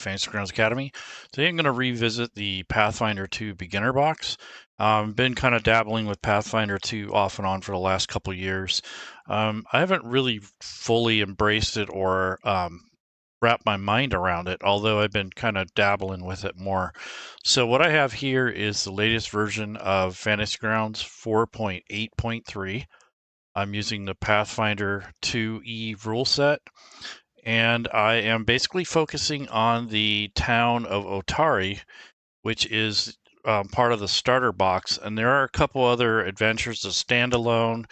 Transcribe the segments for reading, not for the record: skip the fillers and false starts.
Fantasy Grounds Academy. Today I'm going to revisit the Pathfinder 2 beginner box. I've been kind of dabbling with Pathfinder 2 off and on for the last couple years. I haven't really fully embraced it or wrapped my mind around it, although I've been kind of dabbling with it more. So what I have here is the latest version of Fantasy Grounds 4.8.3. I'm using the Pathfinder 2e rule set, and I am basically focusing on the town of Otari, which is part of the starter box. And there are a couple other adventures that stand alone.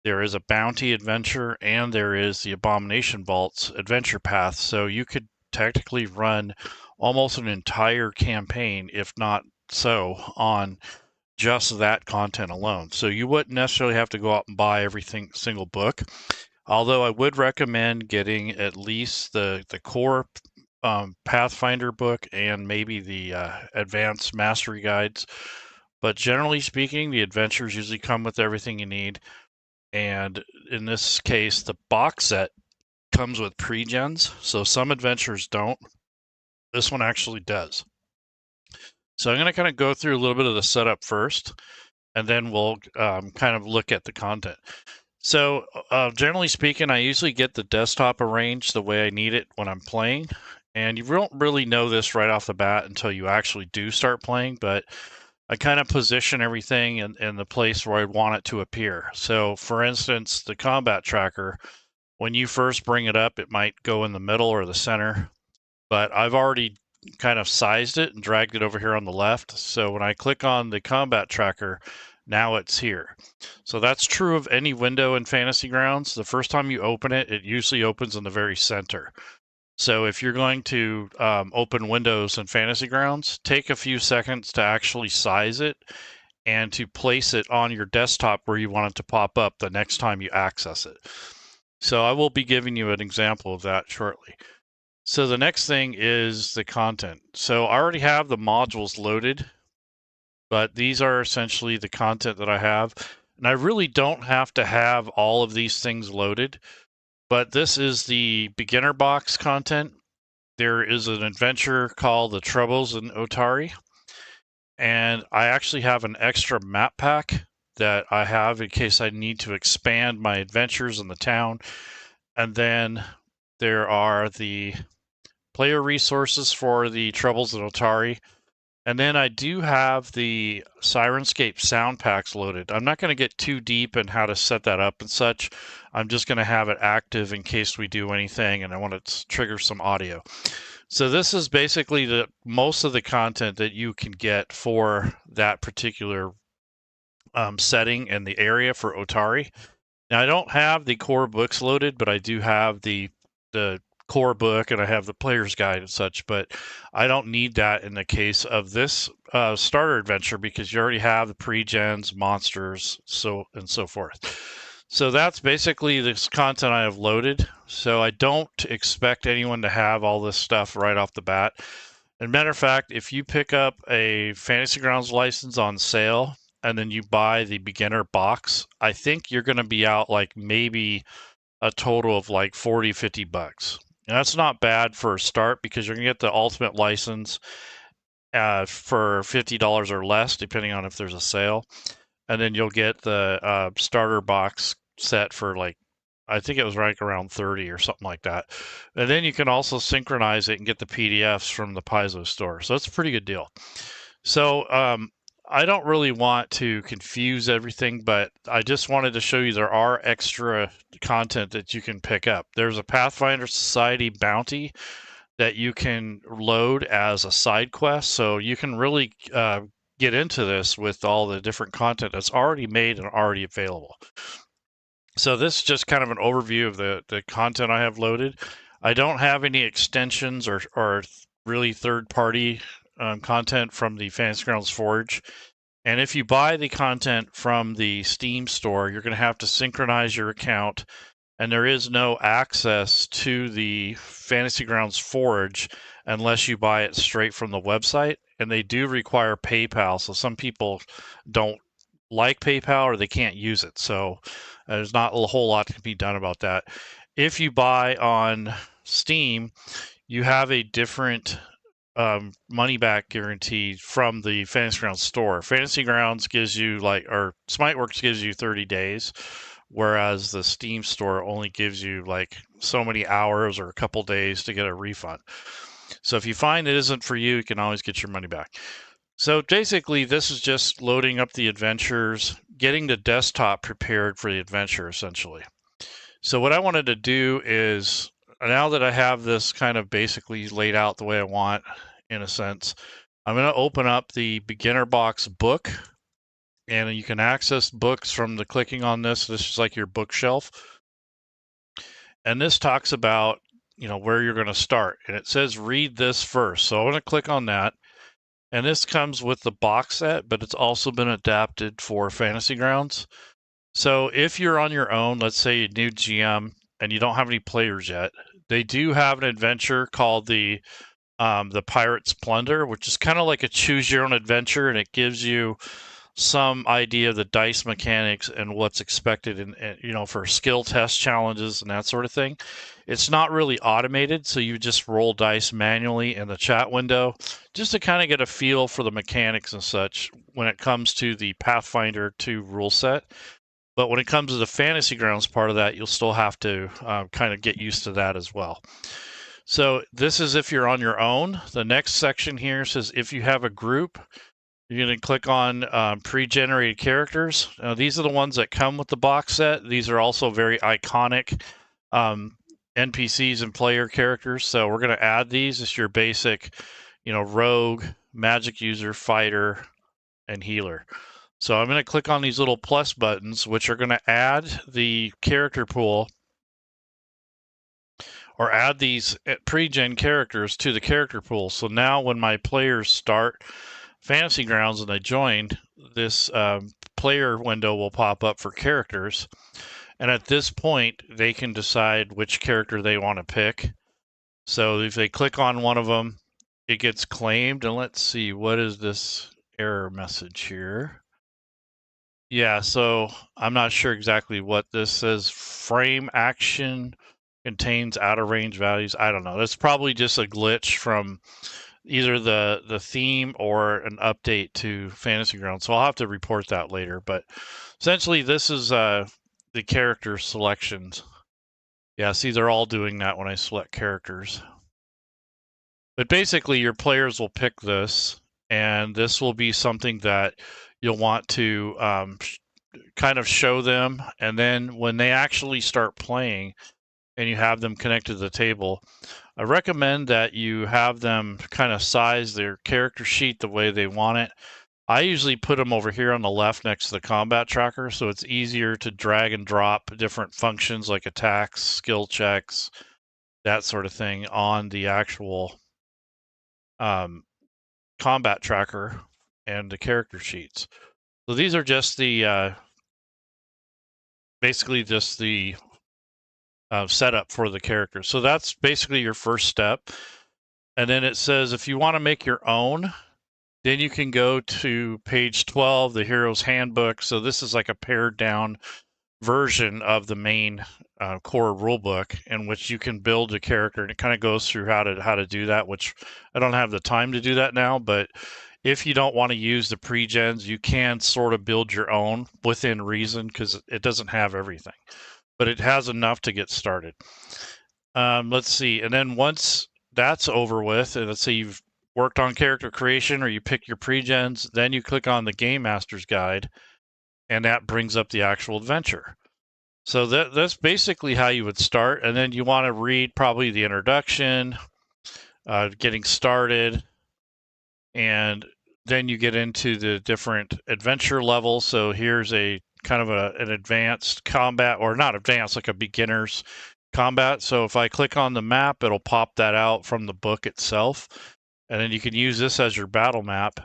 There is a bounty adventure, and there is the Abomination Vaults adventure path. So you could technically run almost an entire campaign, if not so, on just that content alone. So you wouldn't necessarily have to go out and buy every single book. Although I would recommend getting at least the core Pathfinder book and maybe the advanced mastery guides. But generally speaking, the adventures usually come with everything you need. And in this case, the box set comes with pre-gens. So some adventures don't. This one actually does. So I'm going to kind of go through a little bit of the setup first, and then we'll kind of look at the content. So generally speaking, I usually get the desktop arranged the way I need it when I'm playing. And you don't really know this right off the bat until you actually do start playing, but I kind of position everything in the place where I want it to appear. So for instance, the combat tracker, when you first bring it up, it might go in the middle or the center, but I've already kind of sized it and dragged it over here on the left. So when I click on the combat tracker, now it's here. So that's true of any window in Fantasy Grounds. The first time you open it, it usually opens in the very center. So if you're going to open windows in Fantasy Grounds, take a few seconds to actually size it and to place it on your desktop where you want it to pop up the next time you access it. So I will be giving you an example of that shortly. So the next thing is the content. So I already have the modules loaded, but these are essentially the content that I have. And I really don't have to have all of these things loaded, but this is the beginner box content. There is an adventure called The Troubles in Otari, and I actually have an extra map pack that I have in case I need to expand my adventures in the town. And then there are the player resources for The Troubles in Otari. And then I do have the Sirenscape sound packs loaded. I'm not going to get too deep in how to set that up and such. I'm just going to have it active in case we do anything and I want to trigger some audio. So this is basically the most of the content that you can get for that particular setting and the area for Otari. Now I don't have the core books loaded, but I do have the core book and I have the player's guide and such, but I don't need that in the case of this starter adventure because you already have the pre-gens, monsters, so and so forth. So that's basically this content I have loaded. So I don't expect anyone to have all this stuff right off the bat. As a matter of fact, if you pick up a Fantasy Grounds license on sale and then you buy the beginner box, I think you're going to be out like maybe a total of like 40, 50 bucks. And that's not bad for a start because you're going to get the ultimate license for $50 or less, depending on if there's a sale. And then you'll get the starter box set for like, I think it was right around 30 or something like that. And then you can also synchronize it and get the PDFs from the Paizo store. So that's a pretty good deal. So I don't really want to confuse everything, but I just wanted to show you there are extra content that you can pick up. There's a Pathfinder Society bounty that you can load as a side quest, so you can really get into this with all the different content that's already made and already available. So this is just kind of an overview of the content I have loaded. I don't have any extensions or really third-party content from the Fantasy Grounds Forge. And if you buy the content from the Steam store, you're going to have to synchronize your account, and there is no access to the Fantasy Grounds Forge unless you buy it straight from the website. And they do require PayPal, so some people don't like PayPal or they can't use it. So there's not a whole lot to be done about that. If you buy on Steam, you have a different money back guarantee from the Fantasy Grounds store. Fantasy Grounds gives you or Smiteworks gives you 30 days, whereas the Steam store only gives you like so many hours or a couple days to get a refund. So if you find it isn't for you, you can always get your money back. So basically, this is just loading up the adventures, getting the desktop prepared for the adventure, essentially. So what I wanted to do is, now that I have this kind of basically laid out the way I want, in a sense, I'm going to open up the beginner box book, and you can access books from the clicking on this. This is like your bookshelf. And this talks about, where you're going to start. And it says read this first. So I'm going to click on that. And this comes with the box set, but it's also been adapted for Fantasy Grounds. So if you're on your own, let's say a new GM and you don't have any players yet, they do have an adventure called the Pirate's Plunder, which is kind of like a choose your own adventure, and it gives you some idea of the dice mechanics and what's expected in for skill test challenges and that sort of thing. It's not really automated, so you just roll dice manually in the chat window just to kind of get a feel for the mechanics and such when it comes to the Pathfinder 2 rule set. But when it comes to the Fantasy Grounds part of that, you'll still have to kind of get used to that as well. So this is if you're on your own. The next section here says if you have a group, you're going to click on pre-generated characters. Now, these are the ones that come with the box set. These are also very iconic NPCs and player characters. So we're going to add these as your basic, rogue, magic user, fighter, and healer. So I'm going to click on these little plus buttons, which are going to add the character pool or add these pre-gen characters to the character pool. So now when my players start Fantasy Grounds and they joined, this player window will pop up for characters. And at this point, they can decide which character they want to pick. So if they click on one of them, it gets claimed. And let's see, what is this error message here? Yeah, so I'm not sure exactly what this says. Frame action contains out of range values. I don't know. That's probably just a glitch from either the theme or an update to Fantasy Grounds. So I'll have to report that later. But essentially, this is the character selections. Yeah, see, they're all doing that when I select characters. But basically, your players will pick this, and this will be something that you'll want to kind of show them. And then when they actually start playing and you have them connected to the table, I recommend that you have them kind of size their character sheet the way they want it. I usually put them over here on the left next to the combat tracker, so it's easier to drag and drop different functions like attacks, skill checks, that sort of thing on the actual combat tracker and the character sheets. So these are just the basically just the setup for the character. So that's basically your first step. And then it says if you want to make your own, then you can go to page 12, the Hero's Handbook. So this is like a pared down version of the main core rulebook in which you can build a character, and it kind of goes through how to do that, which I don't have the time to do that now. But if you don't want to use the pre-gens, you can sort of build your own within reason because it doesn't have everything, but it has enough to get started. Let's see. And then once that's over with, and let's say you've worked on character creation or you pick your pre-gens, then you click on the Game Master's Guide, and that brings up the actual adventure. So that's basically how you would start. And then you want to read probably the introduction, getting started, and then you get into the different adventure levels. So here's a kind of an advanced combat, or not advanced, like a beginner's combat. So if I click on the map, it'll pop that out from the book itself. And then you can use this as your battle map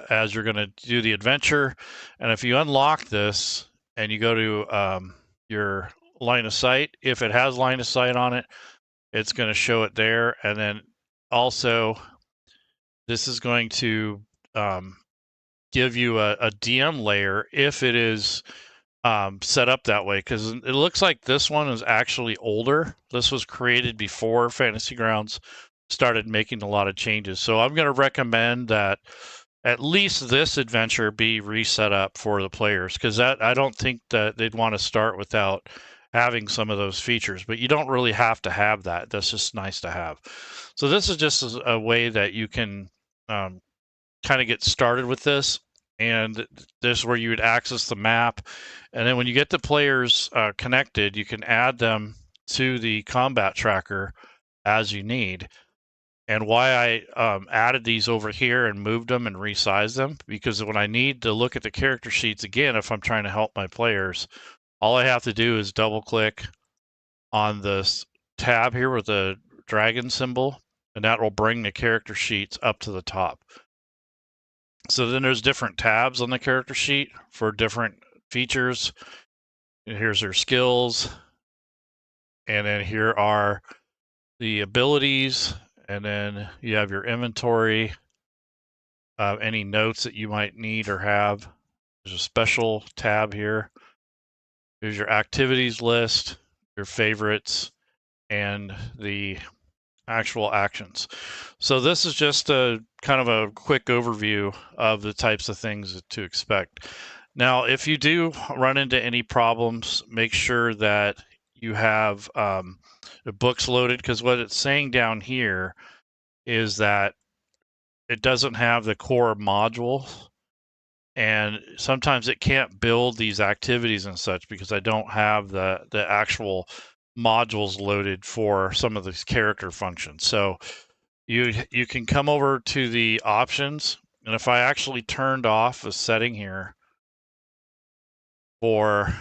as you're going to do the adventure. And if you unlock this and you go to your line of sight, if it has line of sight on it, it's going to show it there. And then also, this is going to give you a DM layer if it is set up that way, because it looks like this one is actually older. This was created before Fantasy Grounds started making a lot of changes. So I'm going to recommend that at least this adventure be reset up for the players, because I don't think that they'd want to start without having some of those features, but you don't really have to have that. That's just nice to have. So this is just a way that you can kind of get started with this. And this is where you would access the map. And then when you get the players connected, you can add them to the combat tracker as you need. And why I added these over here and moved them and resized them, because when I need to look at the character sheets again, if I'm trying to help my players, all I have to do is double click on this tab here with the dragon symbol, and that will bring the character sheets up to the top. So then there's different tabs on the character sheet for different features. Here's their skills. And then here are the abilities. And then you have your inventory, any notes that you might need or have. There's a special tab here. There's your activities list, your favorites, and the actual actions. So this is just a kind of a quick overview of the types of things to expect. Now, if you do run into any problems, make sure that you have the books loaded, because what it's saying down here is that it doesn't have the core module, and sometimes it can't build these activities and such because I don't have the actual modules loaded for some of these character functions. So you can come over to the options, and if I actually turned off a setting here for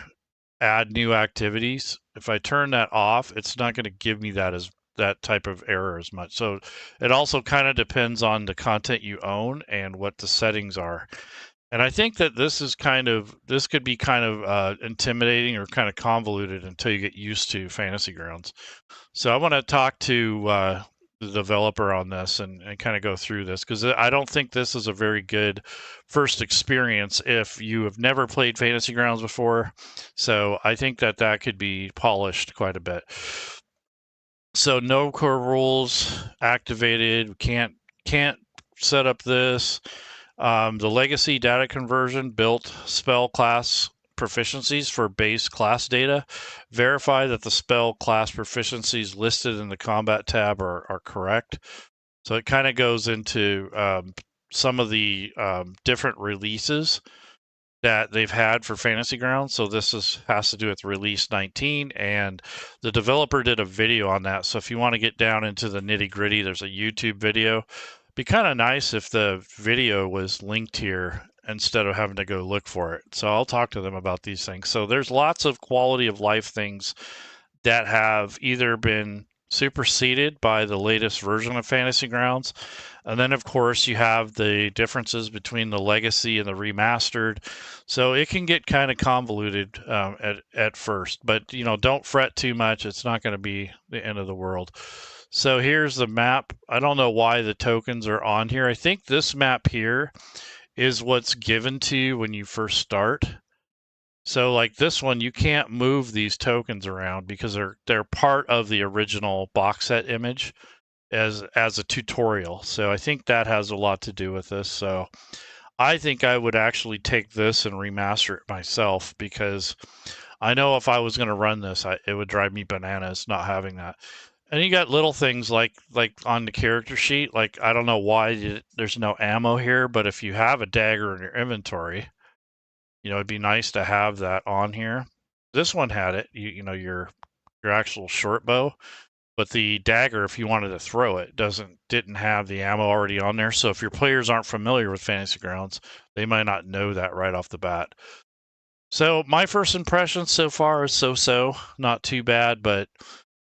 add new activities, if I turn that off, it's not going to give me that type of error as much. So it also kind of depends on the content you own and what the settings are. And I think that this could be kind of intimidating or kind of convoluted until you get used to Fantasy Grounds. So I want to talk to the developer on this and kind of go through this, because I don't think this is a very good first experience if you have never played Fantasy Grounds before. So I think that could be polished quite a bit. So no core rules activated. Can't set up this. The legacy data conversion built spell class proficiencies for base class data. Verify that the spell class proficiencies listed in the combat tab are correct. So it kind of goes into some of the different releases that they've had for Fantasy Grounds. So this has to do with release 19, and the developer did a video on that. So if you want to get down into the nitty gritty, there's a YouTube video. It'd be kind of nice if the video was linked here instead of having to go look for it. So I'll talk to them about these things. So there's lots of quality of life things that have either been superseded by the latest version of Fantasy Grounds. And then, of course, you have the differences between the legacy and the remastered. So it can get kind of convoluted at first. But, don't fret too much. It's not going to be the end of the world. So here's the map. I don't know why the tokens are on here. I think this map here is what's given to you when you first start. So like this one, you can't move these tokens around because they're part of the original box set image as a tutorial. So I think that has a lot to do with this. So I think I would actually take this and remaster it myself, because I know if I was going to run this, it would drive me bananas not having that. And you got little things like on the character sheet, like I don't know why there's no ammo here, but if you have a dagger in your inventory, it'd be nice to have that on here. This one had it, your actual short bow, but the dagger, if you wanted to throw it, didn't have the ammo already on there. So if your players aren't familiar with Fantasy Grounds, they might not know that right off the bat. So my first impression so far is so, not too bad, but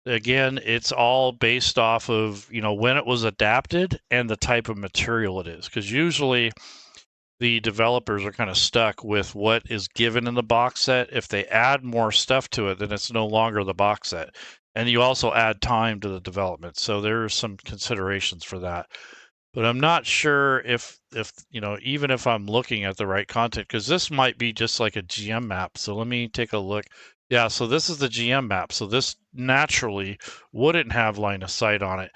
again, it's all based off of, when it was adapted and the type of material it is, because usually the developers are kind of stuck with what is given in the box set. If they add more stuff to it, then it's no longer the box set. And you also add time to the development. So there are some considerations for that. But I'm not sure if you know, even if I'm looking at the right content, because this might be just like a GM map. So let me take a look. Yeah, so this is the GM map. So this naturally wouldn't have line of sight on it.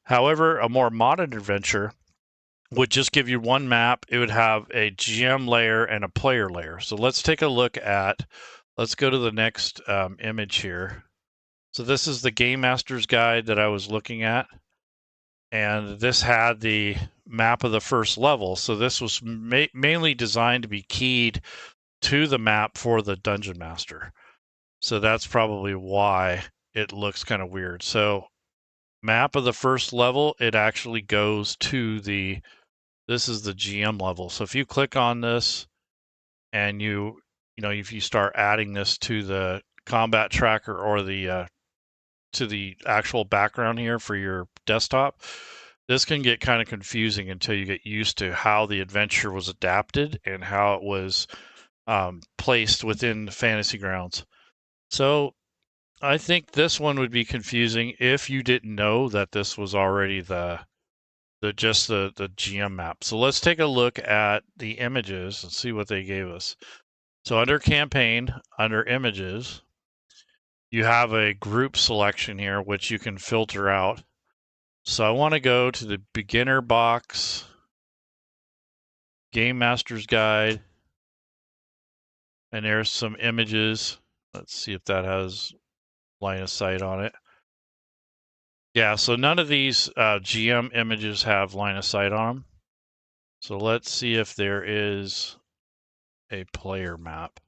However, a more modern adventure would just give you one map. It would have a GM layer and a player layer. So let's take a look at, let's go to the next image here. So this is the Game Master's Guide that I was looking at. And this had the map of the first level. So this was mainly designed to be keyed to the map for the Dungeon Master. So that's probably why it looks kind of weird. So map of the first level, it actually goes to the, this is the GM level. So if you click on this and you know, if you start adding this to the combat tracker or the to the actual background here for your desktop, this can get kind of confusing until you get used to how the adventure was adapted and how it was placed within the Fantasy Grounds. So I think this one would be confusing if you didn't know that this was already the GM map. So let's take a look at the images and see what they gave us. So under campaign, under images, you have a group selection here, which you can filter out. So I want to go to the beginner box, Game Master's Guide, and there's some images. Let's see if that has line of sight on it. Yeah, so none of these GM images have line of sight on them. So let's see if there is a player map.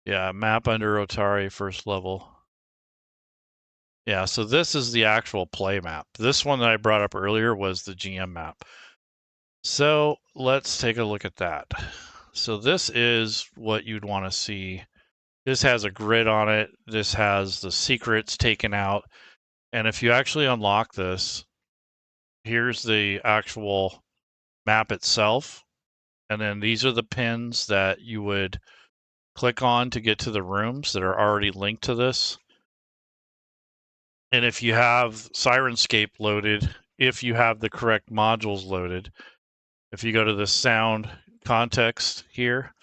Yeah, map under Otari first level. Yeah, so this is the actual play map. This one that I brought up earlier was the GM map. So let's take a look at that. So this is what you'd want to see. This has a grid on it. This has the secrets taken out. And if you actually unlock this, here's the actual map itself. And then these are the pins that you would click on to get to the rooms that are already linked to this. And if you have Sirenscape loaded, if you have the correct modules loaded, if you go to the sound context here,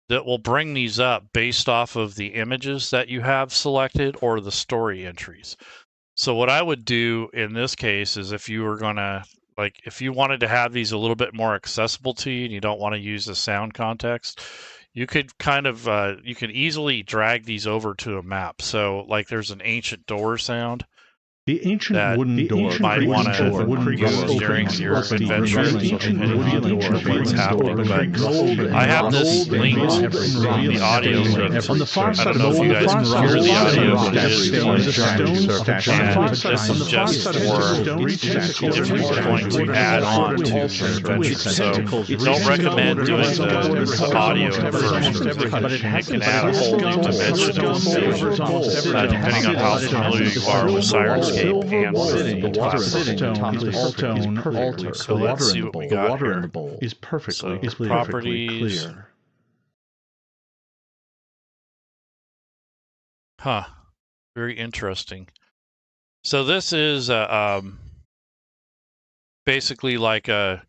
that will bring these up based off of the images that you have selected or the story entries. So what I would do in this case is if you were gonna, like, if you wanted to have these a little bit more accessible to you and you don't want to use the sound context, you could kind of, you can easily drag these over to a map. So like there's an ancient door sound. The ancient wooden door might want to use during your adventure, depending on what's happening. But I have this linked on the audio. On the far side I don't know if you guys can hear the audio, but it is this is just for if you were going to add on to your adventure. So don't recommend doing the audio at first. It can add a whole new dimension depending on how familiar you are with Sirenscape. And the water altar. So let's see what we got water here. in the bowl is perfectly properties. clear. Huh. Very interesting. So this is basically like a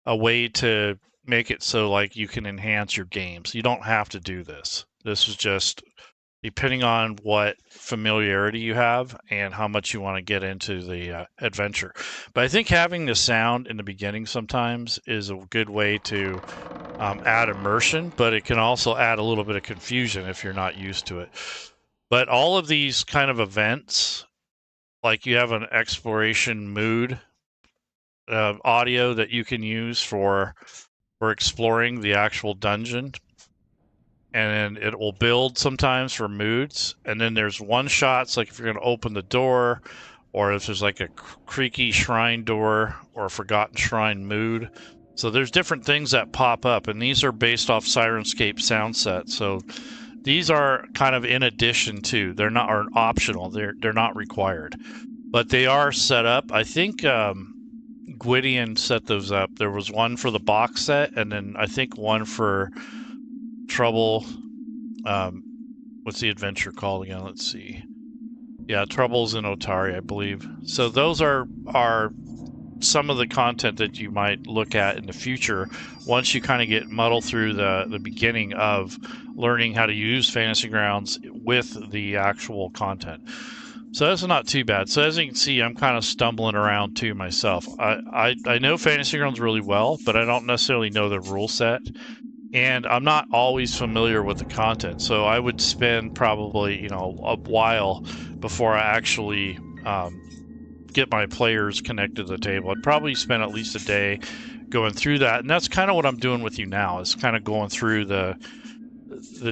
way to make it so like you can enhance your games. You don't have to do this. This is just depending on what familiarity you have and how much you want to get into the adventure. But I think having the sound in the beginning sometimes is a good way to add immersion, but it can also add a little bit of confusion if you're not used to it. But all of these kind of events, like you have an exploration mood audio that you can use for exploring the actual dungeon. And it will build sometimes for moods. And then there's one shots, like if you're going to open the door, or if there's like a creaky shrine door or a forgotten shrine mood. So there's different things that pop up, and these are based off Sirenscape sound set. So these are kind of in addition to, they're not are optional. They're not required, but they are set up. I think Gwydion set those up. There was one for the box set, and then I think one for Trouble what's the adventure called again? Let's see. Yeah, Troubles in Otari, I believe. So those are some of the content that you might look at in the future once you kind of get muddled through the beginning of learning how to use Fantasy Grounds with the actual content. So that's not too bad. So as you can see, I'm kind of stumbling around too myself. I know Fantasy Grounds really well, but I don't necessarily know the rule set. And I'm not always familiar with the content. So I would spend probably, a while before I actually get my players connected to the table. I'd probably spend at least a day going through that. And that's kind of what I'm doing with you now, is kind of going through the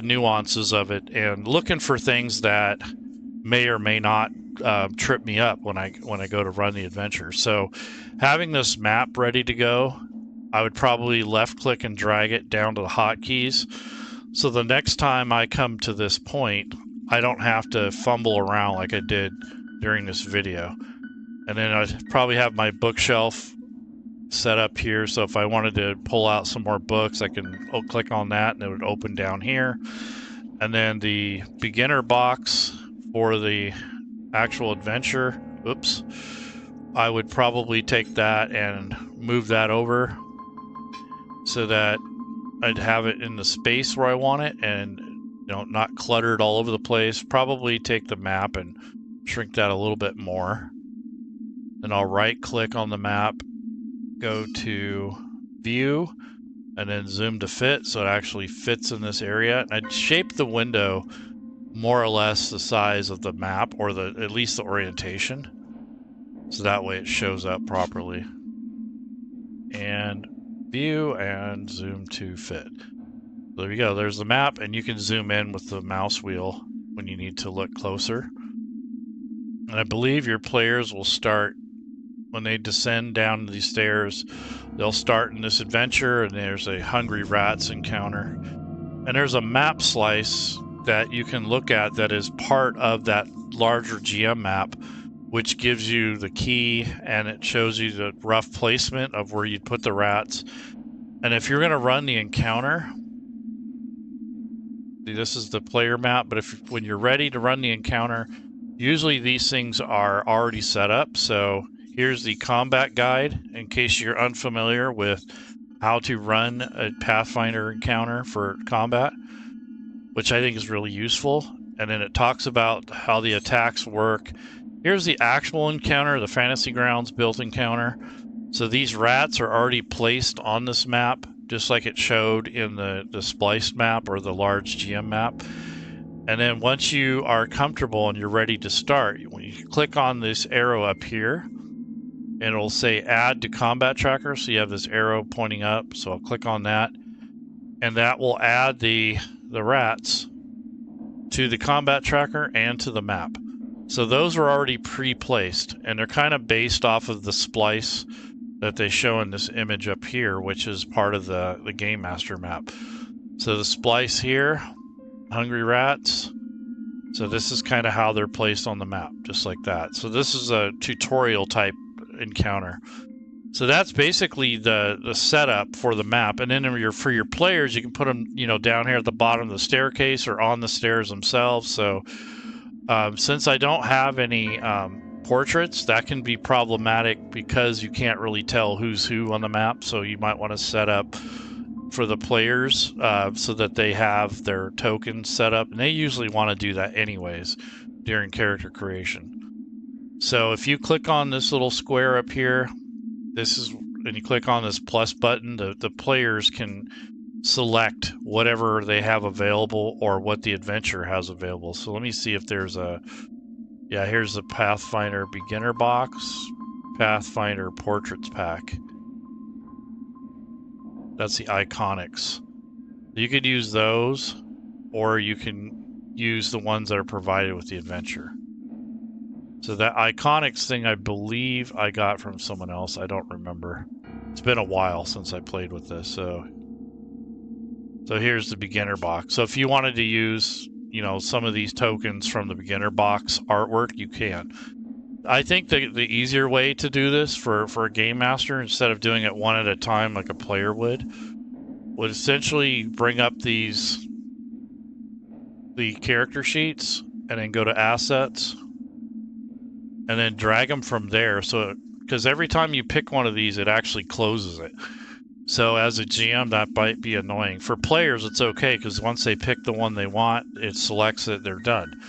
nuances of it and looking for things that may or may not trip me up when I go to run the adventure. So having this map ready to go, I would probably left click and drag it down to the hotkeys. So the next time I come to this point, I don't have to fumble around like I did during this video. And then I'd probably have my bookshelf set up here. So if I wanted to pull out some more books, I can click on that and it would open down here. And then the beginner box for the actual adventure, oops, I would probably take that and move that over so that I'd have it in the space where I want it and not cluttered all over the place. Probably take the map and shrink that a little bit more. Then I'll right click on the map, go to view, and then zoom to fit so it actually fits in this area. And I'd shape the window more or less the size of the map, or at least the orientation, so that way it shows up properly. And view and zoom to fit. There we go. There's the map, and you can zoom in with the mouse wheel when you need to look closer. And I believe your players will start when they descend down these stairs. They'll start in this adventure, and there's a hungry rats encounter. And there's a map slice that you can look at that is part of that larger GM map, which gives you the key and it shows you the rough placement of where you'd put the rats. And if you're going to run the encounter, see, this is the player map, but when you're ready to run the encounter, usually these things are already set up. So here's the combat guide in case you're unfamiliar with how to run a Pathfinder encounter for combat, which I think is really useful. And then it talks about how the attacks work. Here's the actual encounter, the Fantasy Grounds built encounter. So these rats are already placed on this map, just like it showed in the spliced map or the large GM map. And then once you are comfortable and you're ready to start, when you click on this arrow up here, and it'll say add to combat tracker. So you have this arrow pointing up. So I'll click on that, and that will add the rats to the combat tracker and to the map. So those are already pre-placed, and they're kind of based off of the splice that they show in this image up here, which is part of the Game Master map. So the splice here, hungry rats. So this is kind of how they're placed on the map, just like that. So this is a tutorial type encounter. So that's basically the setup for the map. And then for your players, you can put them, down here at the bottom of the staircase or on the stairs themselves. So since I don't have any portraits, that can be problematic because you can't really tell who's who on the map. So you might want to set up for the players so that they have their tokens set up. And they usually want to do that anyways during character creation. So if you click on this little square up here, and you click on this plus button, the players can select whatever they have available or what the adventure has available. So let me see if there's here's the Pathfinder beginner box, Pathfinder portraits pack. That's the iconics. You could use those, or you can use the ones that are provided with the adventure. So that iconics thing, I believe I got from someone else. I don't remember. It's been a while since I played with this. So here's the beginner box. So if you wanted to use, some of these tokens from the beginner box artwork, you can. I think the easier way to do this for a game master, instead of doing it one at a time like a player would essentially bring up these the character sheets and then go to assets and then drag them from there. So, because every time you pick one of these, it actually closes it. So as a GM, that might be annoying. For players, it's okay because once they pick the one they want, it selects it, they're done.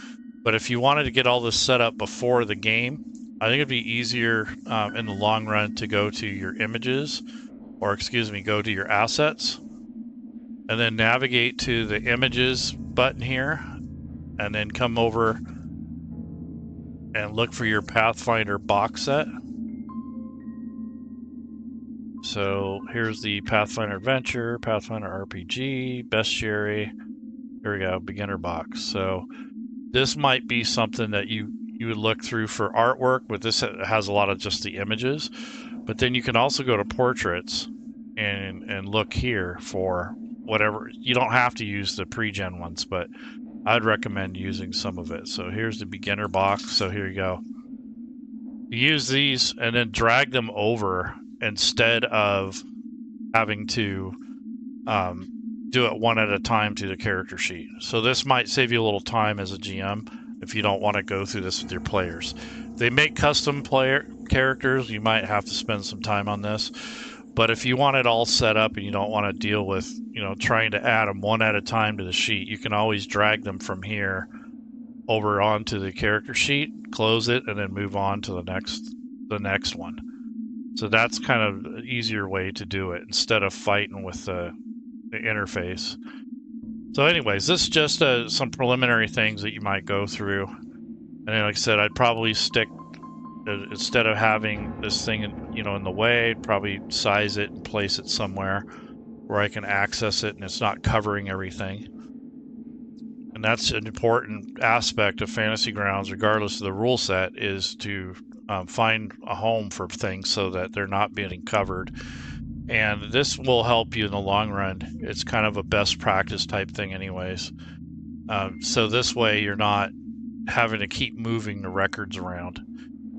But if you wanted to get all this set up before the game, I think it'd be easier in the long run to go to your images, or excuse me, go to your assets, and then navigate to the images button here, and then come over and look for your Pathfinder box set. So here's the Pathfinder Adventure, Pathfinder RPG, Bestiary. Here we go, beginner box. So this might be something that you would look through for artwork, but this has a lot of just the images. But then you can also go to portraits and look here for whatever. You don't have to use the pre-gen ones, but I'd recommend using some of it. So here's the beginner box. So here you go. You use these and then drag them over instead of having to do it one at a time to the character sheet. So this might save you a little time as a GM if you don't want to go through this with your players. They make custom player characters. You might have to spend some time on this. But if you want it all set up and you don't want to deal with, trying to add them one at a time to the sheet, you can always drag them from here over onto the character sheet, close it, and then move on to the next one. So that's kind of an easier way to do it instead of fighting with the interface. So anyways, this is just some preliminary things that you might go through. And then, like I said, I'd probably stick, instead of having this thing in the way, I'd probably size it and place it somewhere where I can access it and it's not covering everything. And that's an important aspect of Fantasy Grounds, regardless of the rule set, is to find a home for things so that they're not being covered. And this will help you in the long run. It's kind of a best practice type thing anyways. So this way you're not having to keep moving the records around.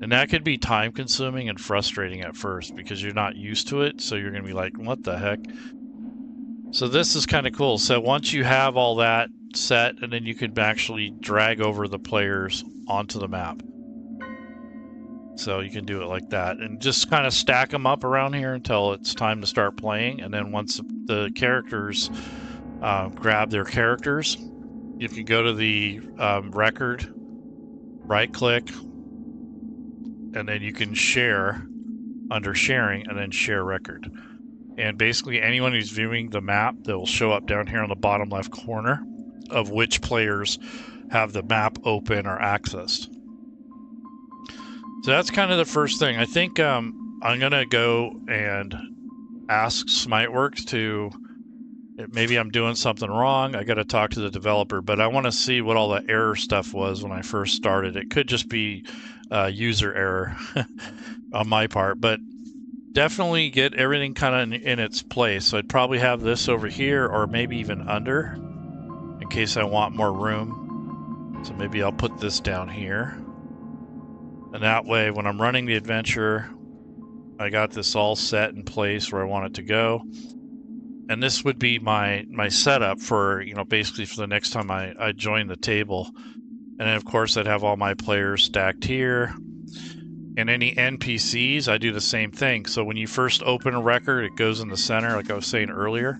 And that could be time consuming and frustrating at first because you're not used to it. So you're going to be like, what the heck? So this is kind of cool. So once you have all that set, and then you can actually drag over the players onto the map. So you can do it like that and just kind of stack them up around here until it's time to start playing. And then once the characters grab their characters, you can go to the record, right click, and then you can share under sharing and then share record. And basically anyone who's viewing the map, that will show up down here on the bottom left corner of which players have the map open or accessed. So that's kind of the first thing. I think I'm going to go and ask Smiteworks to, maybe I'm doing something wrong. I got to talk to the developer, but I want to see what all the error stuff was when I first started. It could just be user error on my part, but definitely get everything kind of in its place. So I'd probably have this over here or maybe even under in case I want more room. So maybe I'll put this down here. And that way, when I'm running the adventure, I got this all set in place where I want it to go. And this would be my setup for, basically for the next time I join the table. And then, of course, I'd have all my players stacked here. And any NPCs, I do the same thing. So when you first open a record, it goes in the center, like I was saying earlier.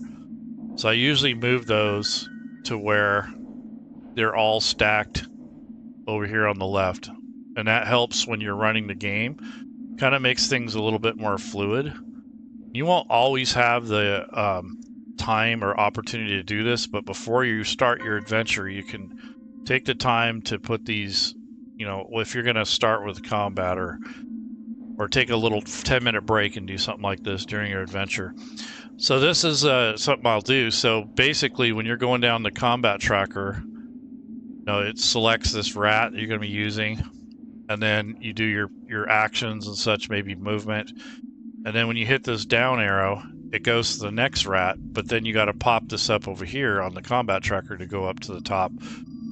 So I usually move those to where they're all stacked over here on the left. And that helps when you're running the game. Kind of makes things a little bit more fluid. You won't always have the time or opportunity to do this, but before you start your adventure, you can take the time to put these, if you're going to start with combat or take a little 10-minute break and do something like this during your adventure. So this is something I'll do. So basically, when you're going down the combat tracker, it selects this rat that you're going to be using. And then you do your actions and such, maybe movement. And then when you hit this down arrow, it goes to the next rat, but then you got to pop this up over here on the combat tracker to go up to the top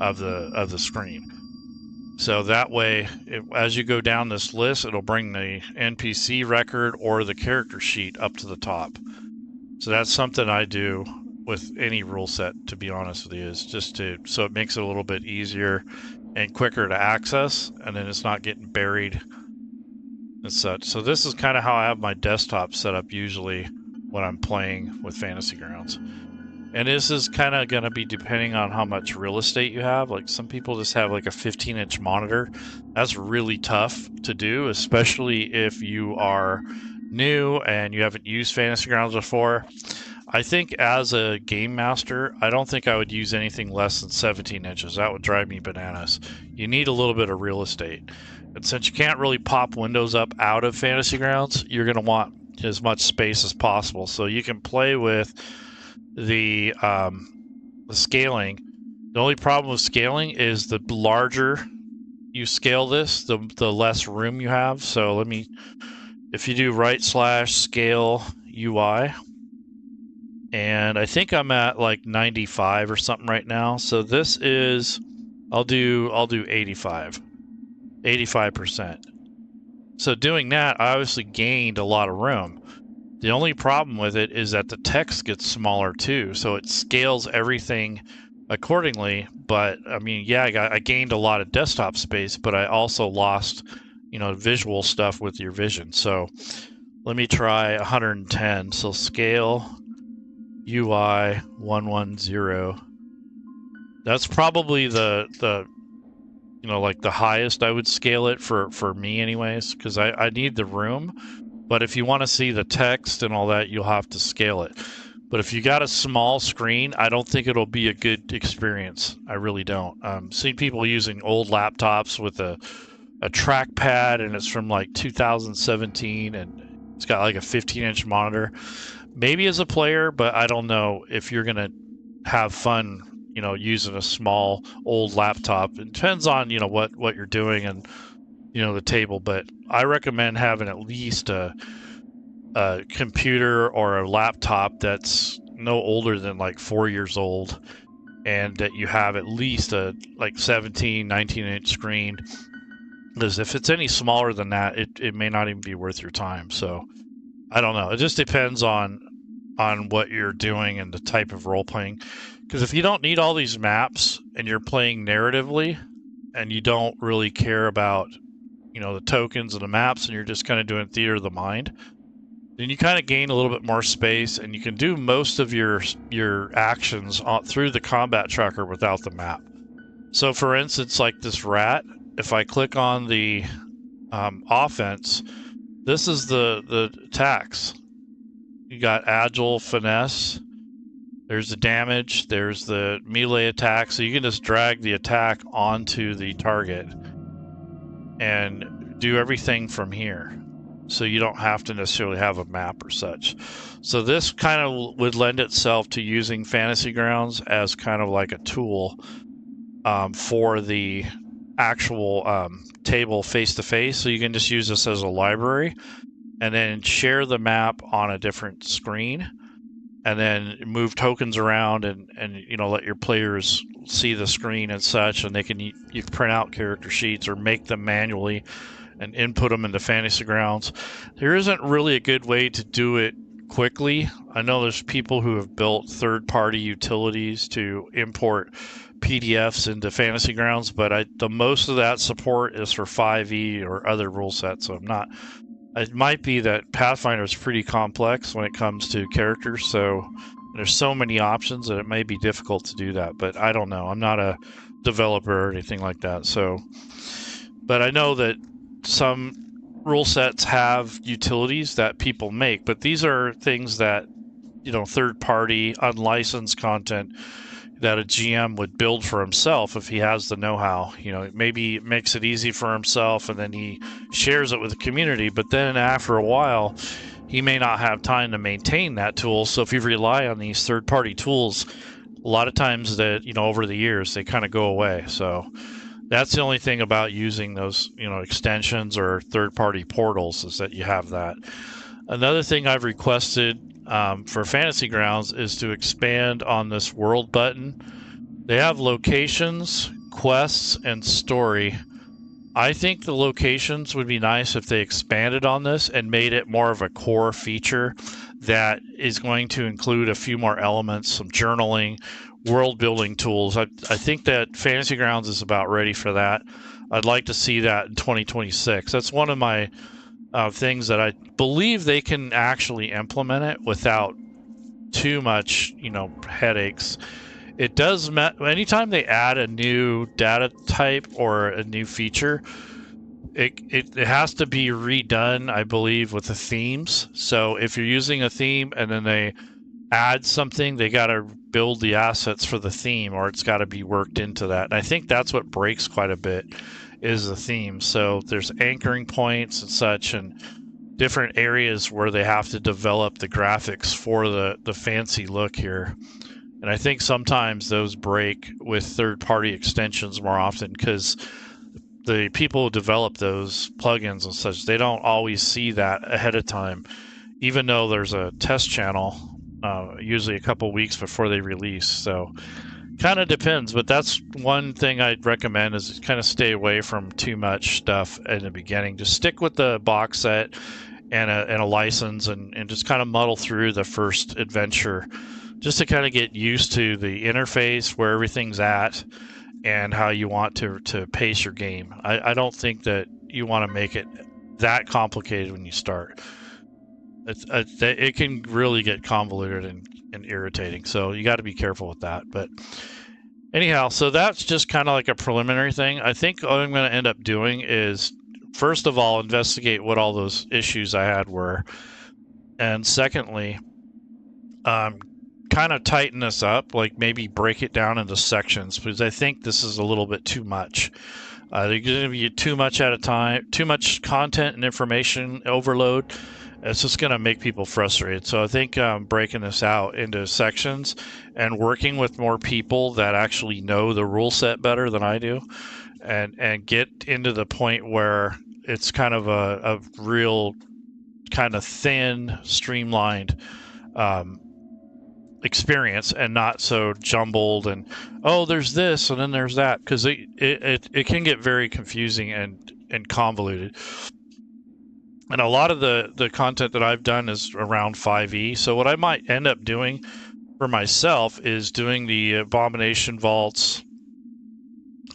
of the screen. So that way, as you go down this list, it'll bring the NPC record or the character sheet up to the top. So that's something I do with any rule set, to be honest with you, is just so it makes it a little bit easier and quicker to access, and then it's not getting buried and such. So this is kind of how I have my desktop set up usually when I'm playing with Fantasy Grounds. And this is kind of going to be depending on how much real estate you have. Like some people just have like a 15-inch monitor. That's really tough to do, especially if you are new and you haven't used Fantasy Grounds before. I think as a game master, I don't think I would use anything less than 17 inches. That would drive me bananas. You need a little bit of real estate. And since you can't really pop windows up out of Fantasy Grounds, you're going to want as much space as possible. So you can play with the scaling. The only problem with scaling is the larger you scale this, the less room you have. So if you do /scale UI, and I think I'm at like 95 or something right now. So this is, I'll do 85%. So doing that, I obviously gained a lot of room. The only problem with it is that the text gets smaller too, so it scales everything accordingly. But I mean, yeah, I gained a lot of desktop space, but I also lost, visual stuff with your vision. So let me try 110. So scale UI 110. That's probably the like the highest I would scale it for me anyways, because I need the room. But if you want to see the text and all that, you'll have to scale it. But if you got a small screen, I don't think it'll be a good experience. I really don't. Seen people using old laptops with a trackpad, and it's from like 2017, and it's got like a 15-inch monitor. Maybe as a player, but I don't know if you're going to have fun, using a small old laptop. It depends on, what you're doing and, the table, but I recommend having at least a computer or a laptop that's no older than like 4 years old, and that you have at least a like 19-inch screen, because if it's any smaller than that, it may not even be worth your time. So I don't know. It just depends on what you're doing and the type of role playing, because if you don't need all these maps and you're playing narratively and you don't really care about the tokens and the maps, and you're just kind of doing theater of the mind, then you kind of gain a little bit more space, and you can do most of your actions through the combat tracker without the map. So for instance, like this rat, if I click on the offense, this is the attacks. You got agile, finesse, there's the damage, there's the melee attack, so you can just drag the attack onto the target and do everything from here. So you don't have to necessarily have a map or such. So this kind of would lend itself to using Fantasy Grounds as kind of like a tool for the actual table face-to-face. So you can just use this as a library and then share the map on a different screen, and then move tokens around and let your players see the screen and such, and you can print out character sheets or make them manually and input them into Fantasy Grounds. There isn't really a good way to do it quickly. I know there's people who have built third-party utilities to import PDFs into Fantasy Grounds, but the most of that support is for 5e or other rule sets, so it might be that Pathfinder is pretty complex when it comes to characters, so there's so many options that it may be difficult to do that, but I don't know. I'm not a developer or anything like that, but I know that some rule sets have utilities that people make, but these are things that, third-party, unlicensed content that a GM would build for himself if he has the know-how. Maybe it makes it easy for himself, and then he shares it with the community, but then after a while, he may not have time to maintain that tool. So if you rely on these third-party tools, a lot of times that, over the years, they kind of go away. So that's the only thing about using those, extensions or third-party portals, is that you have that. Another thing I've requested for Fantasy Grounds is to expand on this world button. They have locations, quests, and story. I think the locations would be nice if they expanded on this and made it more of a core feature that is going to include a few more elements, some journaling, world building tools. I think that Fantasy Grounds is about ready for that. I'd like to see that in 2026. That's one of my things that I believe they can actually implement it without too much, headaches. It does, anytime they add a new data type or a new feature, it has to be redone, I believe, with the themes. So if you're using a theme and then they add something, they got to build the assets for the theme, or it's got to be worked into that. And I think that's what breaks quite a bit, is the theme. So there's anchoring points and such, and different areas where they have to develop the graphics for the fancy look here. And I think sometimes those break with third-party extensions more often, because the people who develop those plugins and such, they don't always see that ahead of time, even though there's a test channel usually a couple weeks before they release. So kind of depends, but that's one thing I'd recommend, is kind of stay away from too much stuff in the beginning. Just stick with the box set and a license, and just kind of muddle through the first adventure, just to kind of get used to the interface, where everything's at, and how you want to pace your game. I don't think that you want to make it that complicated when you start. It can really get convoluted and irritating, so you got to be careful with that. But anyhow, so that's just kind of like a preliminary thing. I think what I'm going to end up doing is, first of all, investigate what all those issues I had were, and secondly, kind of tighten this up, like maybe break it down into sections, because I think this is a little bit too much. They're going to be too much at a time, too much content and information overload. It's just going to make people frustrated. So I think breaking this out into sections and working with more people that actually know the rule set better than I do, and get into the point where it's kind of a real kind of thin, streamlined experience, and not so jumbled and, oh, there's this and then there's that, because it can get very confusing and convoluted. And a lot of the content that I've done is around 5e. So what I might end up doing for myself is doing the Abomination Vaults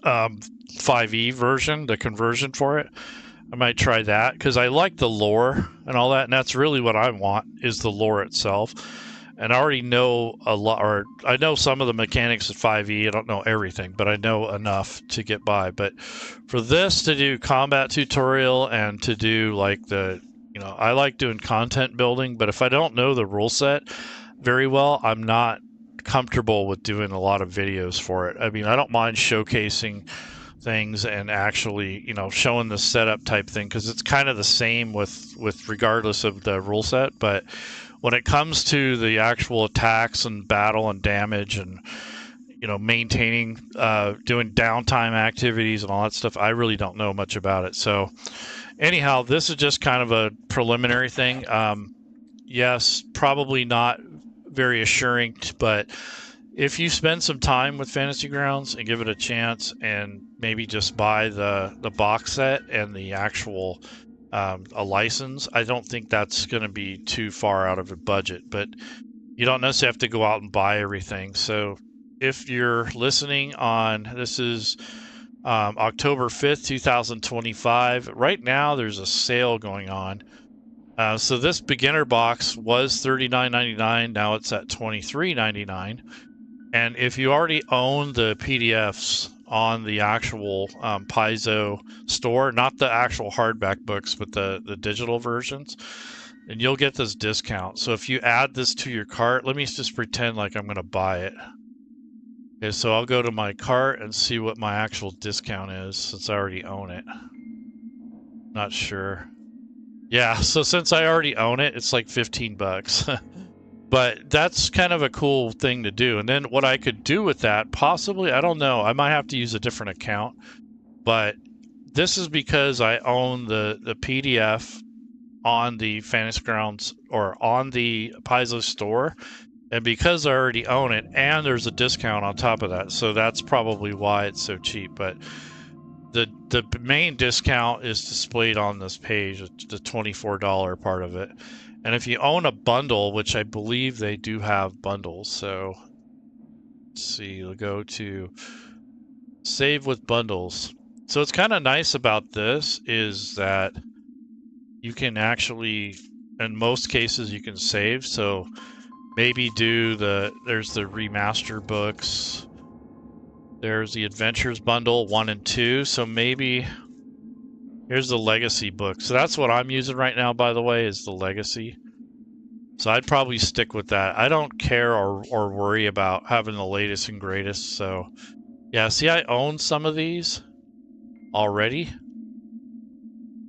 5e version, the conversion for it. I might try that, because I like the lore and all that, and that's really what I want, is the lore itself. And I already know a lot, or I know some of the mechanics of 5e. I don't know everything, but I know enough to get by. But for this, to do combat tutorial and to do like I like doing content building, but if I don't know the rule set very well, I'm not comfortable with doing a lot of videos for it. I mean, I don't mind showcasing things and actually, showing the setup type thing, because it's kind of the same with regardless of the rule set. But when it comes to the actual attacks and battle and damage and, maintaining, doing downtime activities and all that stuff, I really don't know much about it. So anyhow, this is just kind of a preliminary thing. Yes, probably not very assuring, but if you spend some time with Fantasy Grounds and give it a chance, and maybe just buy the box set and the actual a license, I don't think that's going to be too far out of a budget. But you don't necessarily have to go out and buy everything. So if you're listening on, this is October 5th, 2025. Right now, there's a sale going on. So this beginner box was $39.99. Now it's at $23.99. And if you already own the PDFs on the actual Paizo store, not the actual hardback books, but the digital versions, and you'll get this discount. So if you add this to your cart, let me just pretend like I'm going to buy it. Okay, so I'll go to my cart and see what my actual discount is, since I already own it. Not sure. Yeah, so since I already own it, it's like 15 bucks. But that's kind of a cool thing to do. And then what I could do with that, possibly, I don't know, I might have to use a different account. But this is because I own the PDF on the Fantasy Grounds, or on the Paizo store. And because I already own it, and there's a discount on top of that. So that's probably why it's so cheap. But the main discount is displayed on this page, the $24 part of it. And if you own a bundle, which I believe they do have bundles, so let's see, we'll go to save with bundles. So what's kind of nice about this is that you can actually, in most cases, you can save. So maybe there's the remaster books. There's the adventures bundle 1 and 2. So maybe here's the legacy book. So that's what I'm using right now, by the way, is the legacy. So I'd probably stick with that. I don't care or worry about having the latest and greatest. So yeah, see, I own some of these already.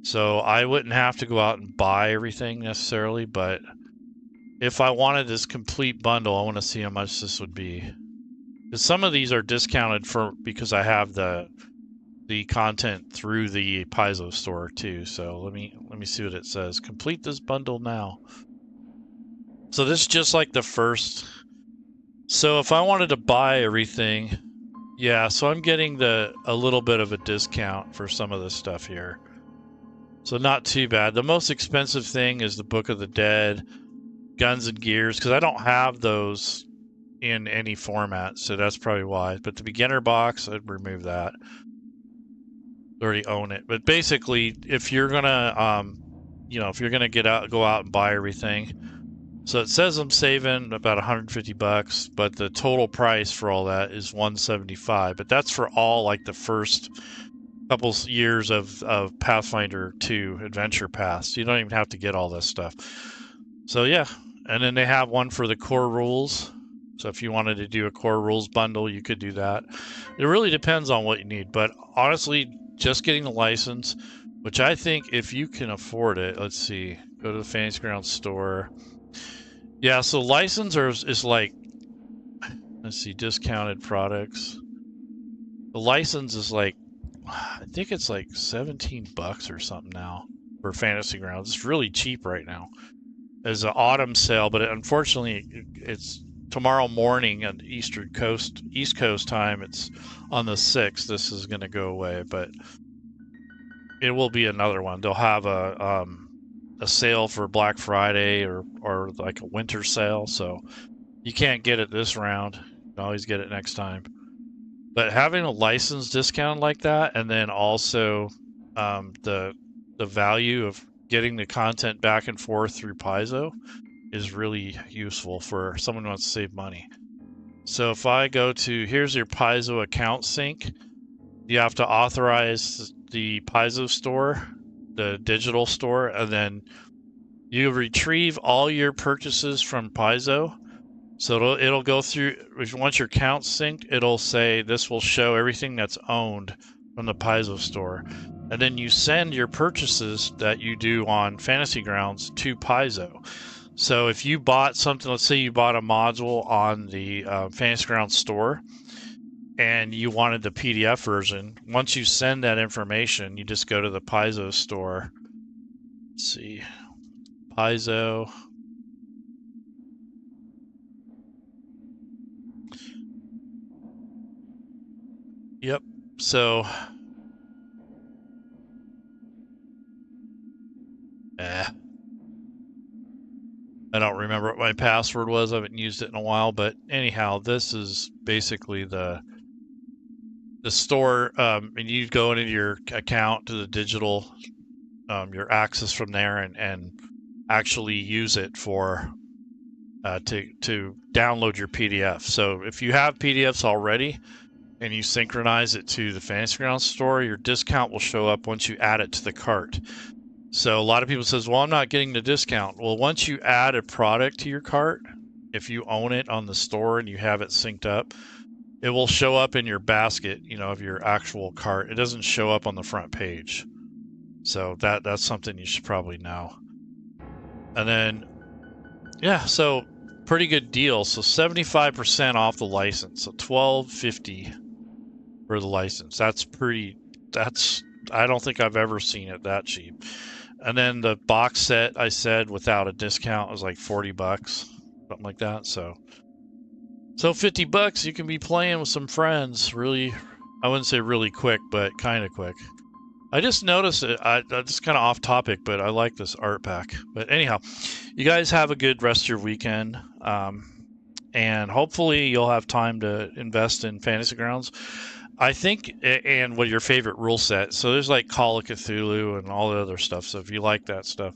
So I wouldn't have to go out and buy everything necessarily, but if I wanted this complete bundle, I want to see how much this would be. Because some of these are discounted because I have the content through the Paizo store too. So let me see what it says. Complete this bundle now. So this is just like the first. So if I wanted to buy everything, yeah, so I'm getting a little bit of a discount for some of this stuff here. So not too bad. The most expensive thing is the Book of the Dead, Guns and Gears, because I don't have those in any format, so that's probably why. But the beginner box, I'd remove that. I already own it. But basically, if you're gonna, if you're gonna go out and buy everything, so it says I'm saving about 150 bucks, but the total price for all that is 175. But that's for all like the first couple years of Pathfinder 2 Adventure Pass. You don't even have to get all this stuff. So yeah, and then they have one for the core rules. So if you wanted to do a core rules bundle, you could do that. It really depends on what you need, but honestly, just getting the license, which I think if you can afford it, let's see, go to the Fantasy Grounds store. Yeah, so license is like, let's see, discounted products. The license is like, I think it's like 17 bucks or something now for Fantasy Grounds. It's really cheap right now. There's an autumn sale, but unfortunately, it's tomorrow morning on East Coast time. It's on the 6th. This is going to go away, but it will be another one. They'll have a sale for Black Friday or like a winter sale. So you can't get it this round. You can always get it next time. But having a license discount like that, and then also the value of getting the content back and forth through Paizo is really useful for someone who wants to save money. So if I go to, here's your Paizo account sync, you have to authorize the Paizo store, the digital store, and then you retrieve all your purchases from Paizo. So it'll go through, once your account's synced, it'll say this will show everything that's owned from the Paizo store. And then you send your purchases that you do on Fantasy Grounds to Paizo. So if you bought something, let's say you bought a module on the Fantasy Grounds store and you wanted the PDF version, once you send that information, you just go to the Paizo store. Let's see, Paizo. Yep. So, I don't remember what my password was. I haven't used it in a while, but anyhow, this is basically the store. And you go into your account to the digital, your access from there, and actually use it for to download your PDF. So if you have PDFs already and you synchronize it to the Fantasy Grounds store, your discount will show up once you add it to the cart. So a lot of people says, well, I'm not getting the discount. Well, once you add a product to your cart, if you own it on the store and you have it synced up, it will show up in your basket, of your actual cart. It doesn't show up on the front page. So that's something you should probably know. And then, yeah, so pretty good deal. So 75% off the license. So $12.50 for the license. I don't think I've ever seen it that cheap. And then the box set, I said, without a discount, was like 40 bucks, something like that. So 50 bucks, you can be playing with some friends. Really, I wouldn't say really quick, but kind of quick. I just noticed it. That's kind of off topic, but I like this art pack. But anyhow, you guys have a good rest of your weekend. And hopefully you'll have time to invest in Fantasy Grounds. I think, and what your favorite rule set. So there's like Call of Cthulhu and all the other stuff. So if you like that stuff.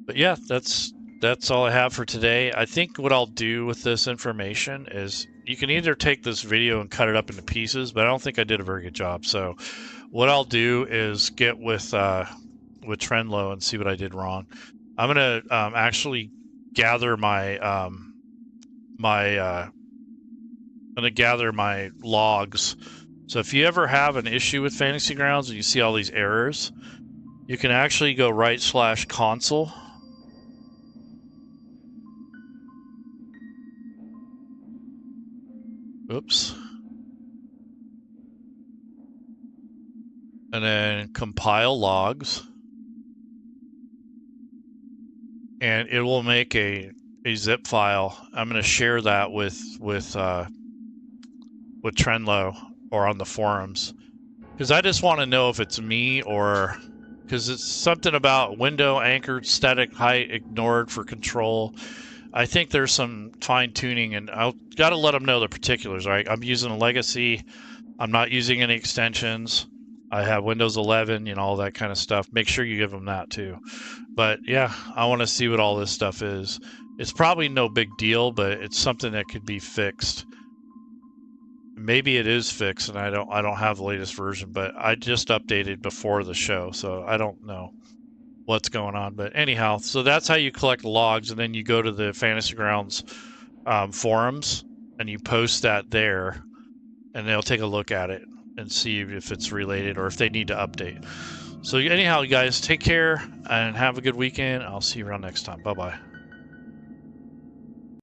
But yeah, that's all I have for today. I think what I'll do with this information is you can either take this video and cut it up into pieces, but I don't think I did a very good job. So what I'll do is get with Trendlow and see what I did wrong. I'm gonna actually gather my I'm gonna gather my logs. So if you ever have an issue with Fantasy Grounds and you see all these errors, you can actually go /console. Oops. And then compile logs. And it will make a zip file. I'm going to share that with Trendlow or on the forums, because I just want to know if it's me, or because it's something about window anchored static height ignored for control. I think there's some fine tuning, and I've got to let them know the particulars. Right, I'm using a legacy. I'm not using any extensions. I have Windows 11, all that kind of stuff. Make sure you give them that too. But yeah, I want to see what all this stuff is. It's probably no big deal, but it's something that could be fixed. Maybe it is fixed, and I don't have the latest version, but I just updated before the show, so I don't know what's going on. But anyhow, so that's how you collect logs, and then you go to the Fantasy Grounds forums, and you post that there, and they'll take a look at it and see if it's related or if they need to update. So anyhow, you guys, take care and have a good weekend. I'll see you around next time. Bye-bye.